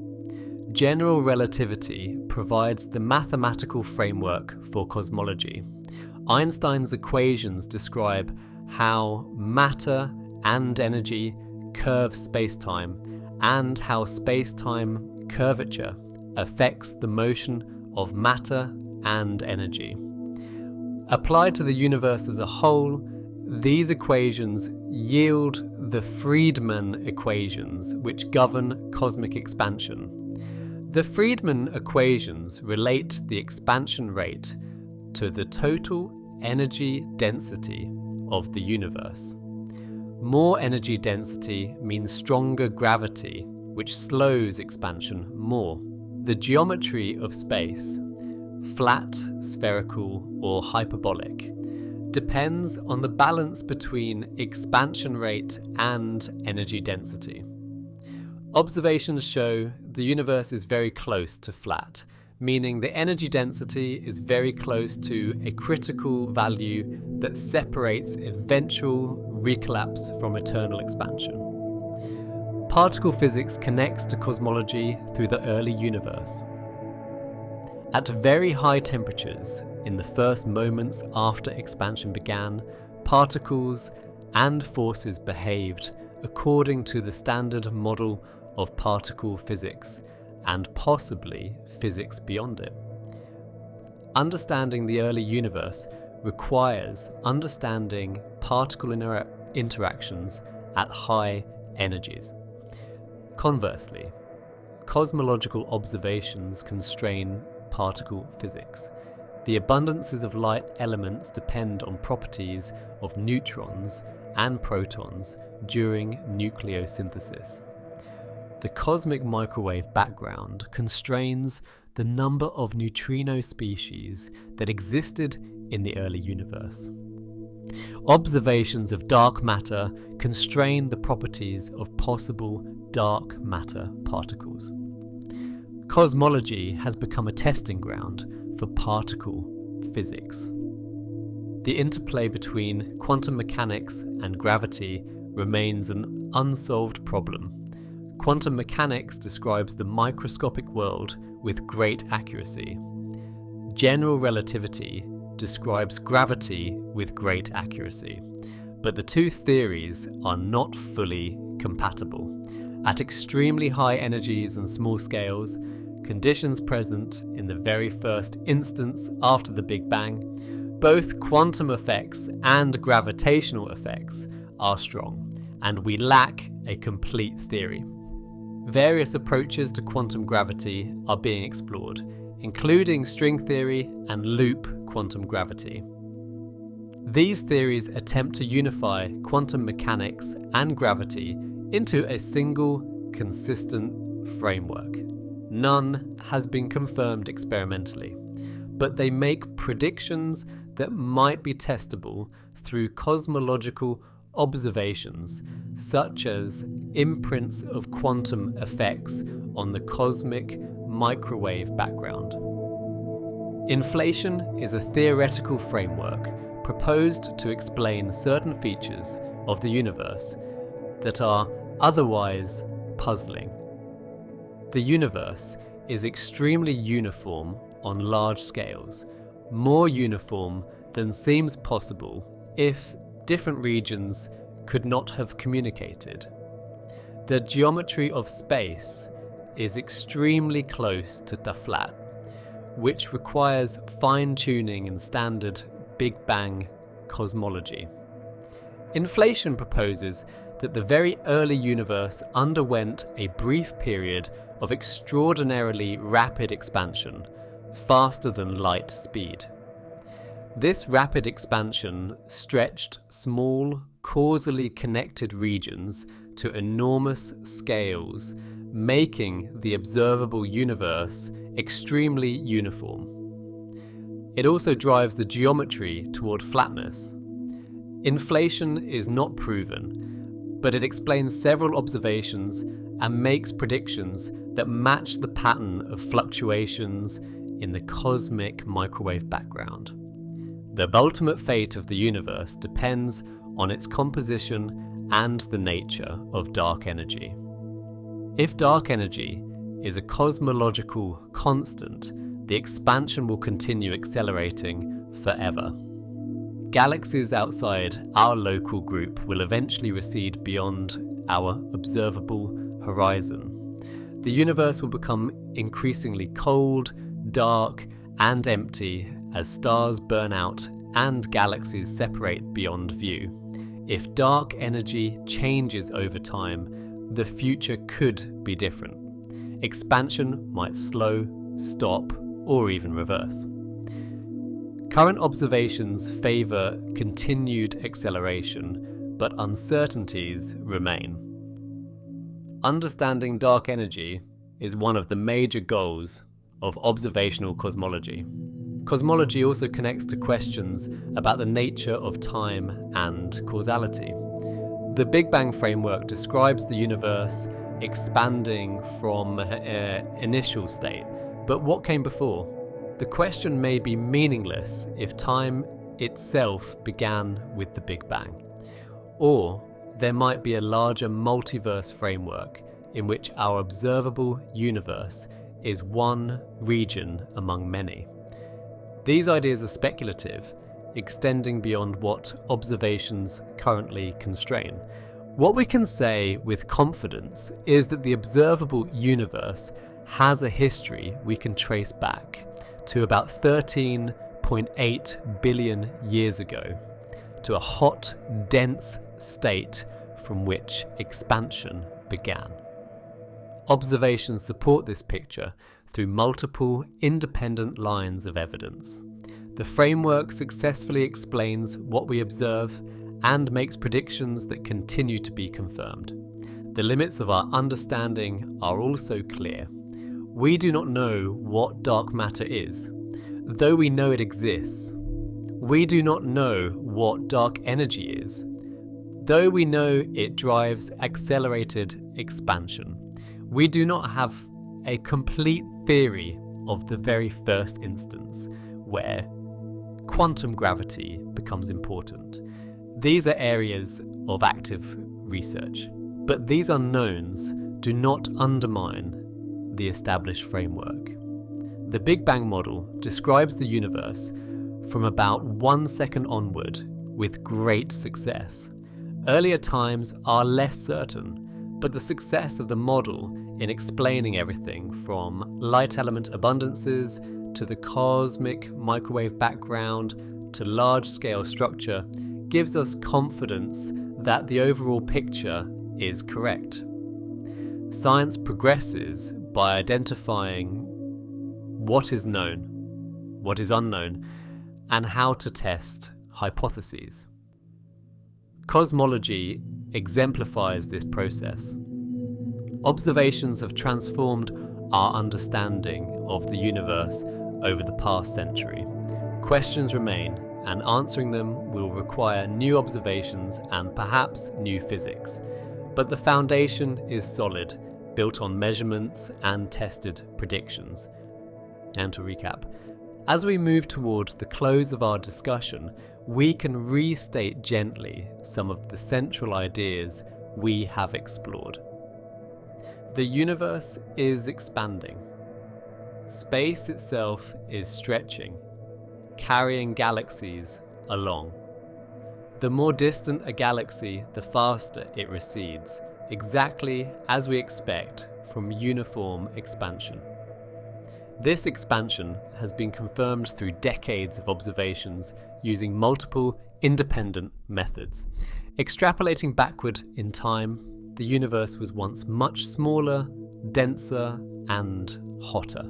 General relativity provides the mathematical framework for cosmology. Einstein's equations describe how matter and energy curve spacetime, and how spacetime curvature affects the motion of matter and energy. Applied to the universe as a whole, these equations yield the Friedmann equations, which govern cosmic expansion. The Friedmann equations relate the expansion rate to the total energy density of the universe. More energy density means stronger gravity, which slows expansion more. The geometry of space, flat, spherical, or hyperbolic, depends on the balance between expansion rate and energy density. Observations show the universe is very close to flat, meaning the energy density is very close to a critical value that separates eventual recollapse from eternal expansion. Particle physics connects to cosmology through the early universe. At very high temperatures, in the first moments after expansion began, particles and forces behaved according to the standard model of particle physics, and possibly physics beyond it. Understanding the early universe requires understanding particle interactions at high energies. Conversely, cosmological observations constrain particle physics. The abundances of light elements depend on properties of neutrons and protons during nucleosynthesis. The cosmic microwave background constrains the number of neutrino species that existed in the early universe. Observations of dark matter constrain the properties of possible dark matter particles. Cosmology has become a testing ground for particle physics. The interplay between quantum mechanics and gravity remains an unsolved problem. Quantum mechanics describes the microscopic world with great accuracy. General relativity describes gravity with great accuracy. But the two theories are not fully compatible. At extremely high energies and small scales, conditions present in the very first instance after the Big Bang, both quantum effects and gravitational effects are strong, and we lack a complete theory. Various approaches to quantum gravity are being explored, including string theory and loop quantum gravity. These theories attempt to unify quantum mechanics and gravity into a single, consistent framework. None has been confirmed experimentally, but they make predictions that might be testable through cosmological observations, such as imprints of quantum effects on the cosmic microwave background. Inflation is a theoretical framework proposed to explain certain features of the universe that are otherwise puzzling. The universe is extremely uniform on large scales, more uniform than seems possible if different regions could not have communicated. The geometry of space is extremely close to the flat, which requires fine-tuning in standard Big Bang cosmology. Inflation proposes that the very early universe underwent a brief period of extraordinarily rapid expansion, faster than light speed. This rapid expansion stretched small, causally connected regions to enormous scales, making the observable universe extremely uniform. It also drives the geometry toward flatness. Inflation is not proven, but it explains several observations and makes predictions that match the pattern of fluctuations in the cosmic microwave background. The ultimate fate of the universe depends on its composition and the nature of dark energy. If dark energy is a cosmological constant, the expansion will continue accelerating forever. Galaxies outside our local group will eventually recede beyond our observable horizon. The universe will become increasingly cold, dark, and empty as stars burn out and galaxies separate beyond view. If dark energy changes over time, the future could be different. Expansion might slow, stop, or even reverse. Current observations favour continued acceleration, but uncertainties remain. Understanding dark energy is one of the major goals of observational cosmology. Cosmology also connects to questions about the nature of time and causality. The Big Bang framework describes the universe expanding from an initial state, but what came before? The question may be meaningless if time itself began with the Big Bang. Or there might be a larger multiverse framework in which our observable universe is one region among many. These ideas are speculative, extending beyond what observations currently constrain. What we can say with confidence is that the observable universe has a history we can trace back to about 13.8 billion years ago, to a hot, dense state from which expansion began. Observations support this picture through multiple independent lines of evidence. The framework successfully explains what we observe and makes predictions that continue to be confirmed. The limits of our understanding are also clear. We do not know what dark matter is, though we know it exists. We do not know what dark energy is, though we know it drives accelerated expansion. We do not have a complete theory of the very first instance, where quantum gravity becomes important. These are areas of active research. But these unknowns do not undermine the established framework. The Big Bang model describes the universe from about 1 second onward with great success. Earlier times are less certain, but the success of the model in explaining everything from light element abundances to the cosmic microwave background to large-scale structure gives us confidence that the overall picture is correct. Science progresses by identifying what is known, what is unknown, and how to test hypotheses. Cosmology exemplifies this process. Observations have transformed our understanding of the universe over the past century. Questions remain, and answering them will require new observations and perhaps new physics. But the foundation is solid, built on measurements and tested predictions. And to recap, as we move toward the close of our discussion, we can restate gently some of the central ideas we have explored. The universe is expanding. Space itself is stretching, carrying galaxies along. The more distant a galaxy, the faster it recedes, exactly as we expect from uniform expansion. This expansion has been confirmed through decades of observations using multiple independent methods. Extrapolating backward in time, the universe was once much smaller, denser, and hotter.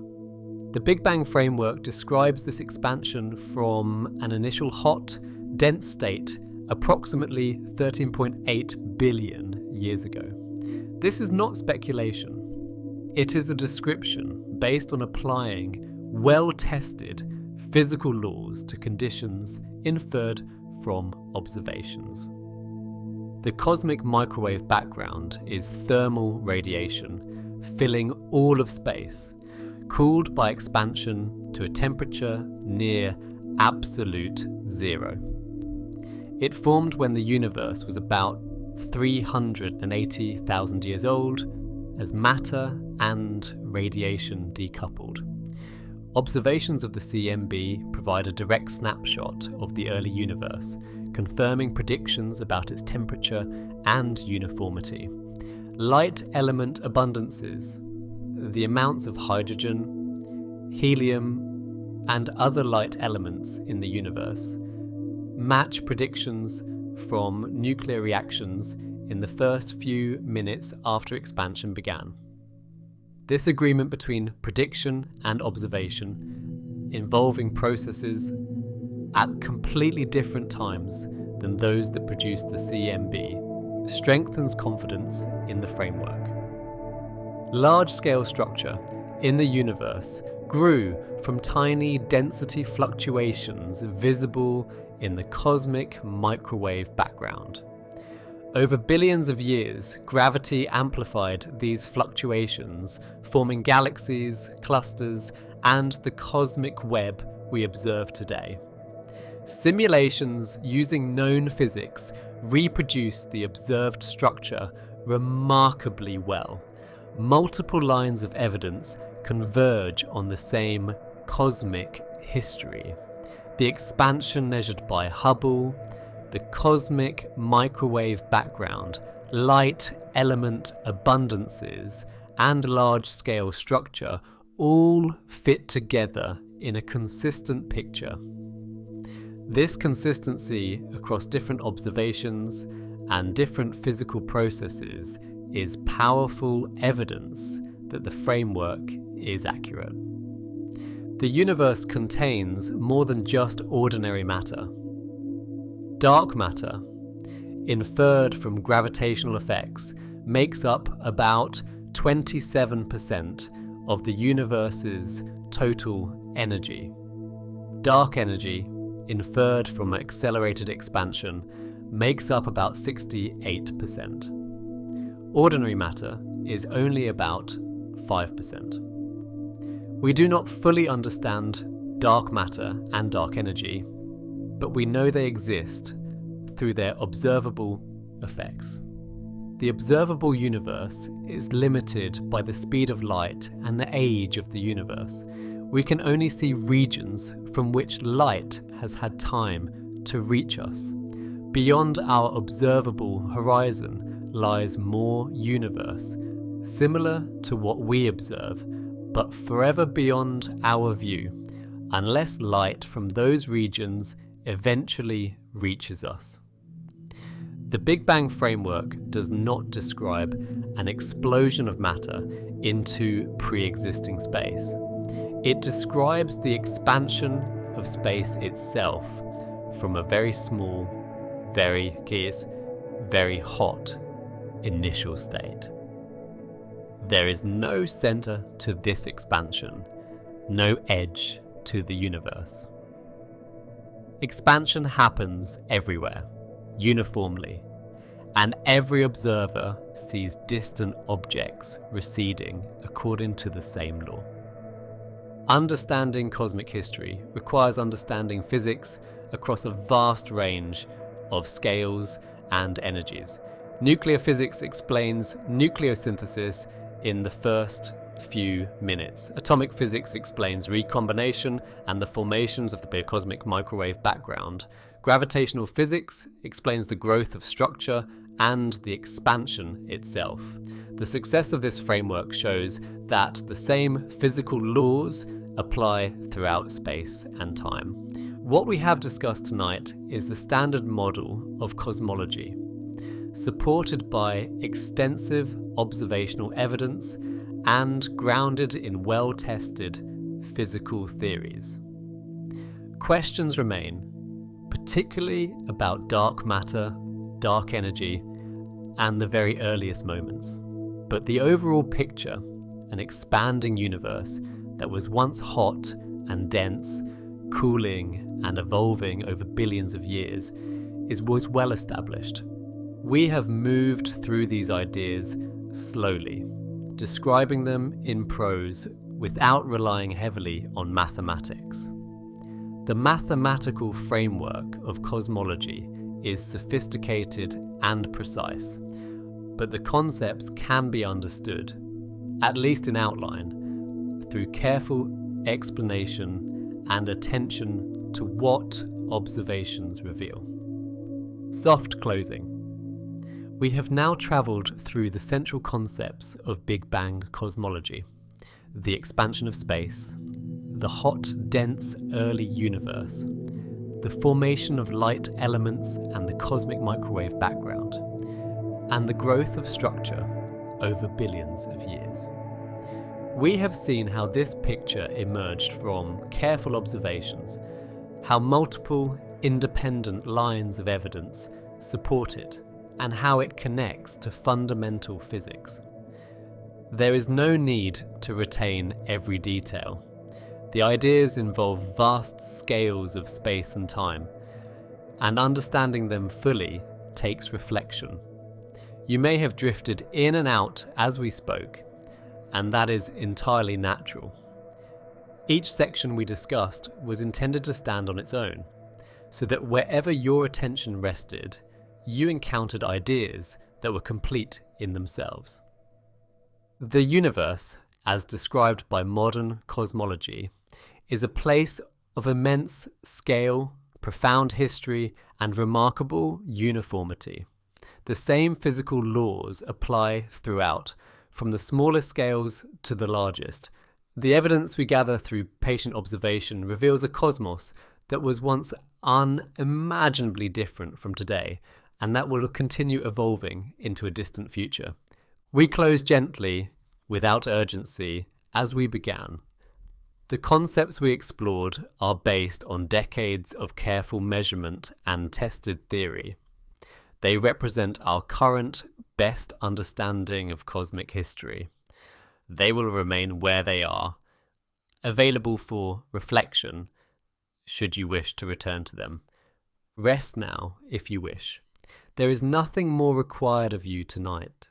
The Big Bang framework describes this expansion from an initial hot, dense state approximately 13.8 billion years ago. This is not speculation. It is a description based on applying well-tested physical laws to conditions inferred from observations. The cosmic microwave background is thermal radiation, filling all of space, cooled by expansion to a temperature near absolute zero. It formed when the universe was about 380,000 years old, as matter and radiation decoupled. Observations of the CMB provide a direct snapshot of the early universe, confirming predictions about its temperature and uniformity. Light element abundances, the amounts of hydrogen, helium, and other light elements in the universe, match predictions from nuclear reactions in the first few minutes after expansion began. This agreement between prediction and observation, involving processes at completely different times than those that produced the CMB, strengthens confidence in the framework. Large-scale structure in the universe grew from tiny density fluctuations visible in the cosmic microwave background. Over billions of years, gravity amplified these fluctuations, forming galaxies, clusters, and the cosmic web we observe today. Simulations using known physics reproduced the observed structure remarkably well. Multiple lines of evidence converge on the same cosmic history. The expansion measured by Hubble, the cosmic microwave background, light element abundances, and large-scale structure all fit together in a consistent picture. This consistency across different observations and different physical processes is powerful evidence that the framework is accurate. The universe contains more than just ordinary matter. Dark matter, inferred from gravitational effects, makes up about 27% of the universe's total energy. Dark energy, inferred from accelerated expansion, makes up about 68%. Ordinary matter is only about 5%. We do not fully understand dark matter and dark energy, but we know they exist through their observable effects. the observable universe is limited by the speed of light and the age of the universe. We can only see regions from which light has had time to reach us. Beyond our observable horizon lies more universe, similar to what we observe, but forever beyond our view, unless light from those regions eventually reaches us. The Big Bang framework does not describe an explosion of matter into pre-existing space. It describes the expansion of space itself from a very small, very hot initial state. There is no center to this expansion, no edge to the universe. Expansion happens everywhere, uniformly, and every observer sees distant objects receding according to the same law. Understanding cosmic history requires understanding physics across a vast range of scales and energies. Nuclear physics explains nucleosynthesis in the first few minutes. Atomic physics explains recombination and the formations of the cosmic microwave background. Gravitational physics explains the growth of structure and the expansion itself. The success of this framework shows that the same physical laws apply throughout space and time. What we have discussed tonight is the standard model of cosmology, supported by extensive observational evidence and grounded in well-tested physical theories. Questions remain, particularly about dark matter, dark energy, and the very earliest moments. But the overall picture, an expanding universe that was once hot and dense, cooling and evolving over billions of years, was well established. We have moved through these ideas slowly, describing them in prose without relying heavily on mathematics. The mathematical framework of cosmology is sophisticated and precise, but the concepts can be understood, at least in outline, through careful explanation and attention to what observations reveal. Soft closing. We have now travelled through the central concepts of Big Bang cosmology: the expansion of space, the hot, dense, early universe, the formation of light elements and the cosmic microwave background, and the growth of structure over billions of years. We have seen how this picture emerged from careful observations, how multiple independent lines of evidence support it, and how it connects to fundamental physics. There is no need to retain every detail. The ideas involve vast scales of space and time, and understanding them fully takes reflection. You may have drifted in and out as we spoke, and that is entirely natural. Each section we discussed was intended to stand on its own, so that wherever your attention rested, you encountered ideas that were complete in themselves. The universe, as described by modern cosmology, is a place of immense scale, profound history, and remarkable uniformity. The same physical laws apply throughout, from the smallest scales to the largest. The evidence we gather through patient observation reveals a cosmos that was once unimaginably different from today, and that will continue evolving into a distant future. We close gently, without urgency, as we began. The concepts we explored are based on decades of careful measurement and tested theory. They represent our current best understanding of cosmic history. They will remain where they are, available for reflection, should you wish to return to them. Rest now, if you wish. There is nothing more required of you tonight.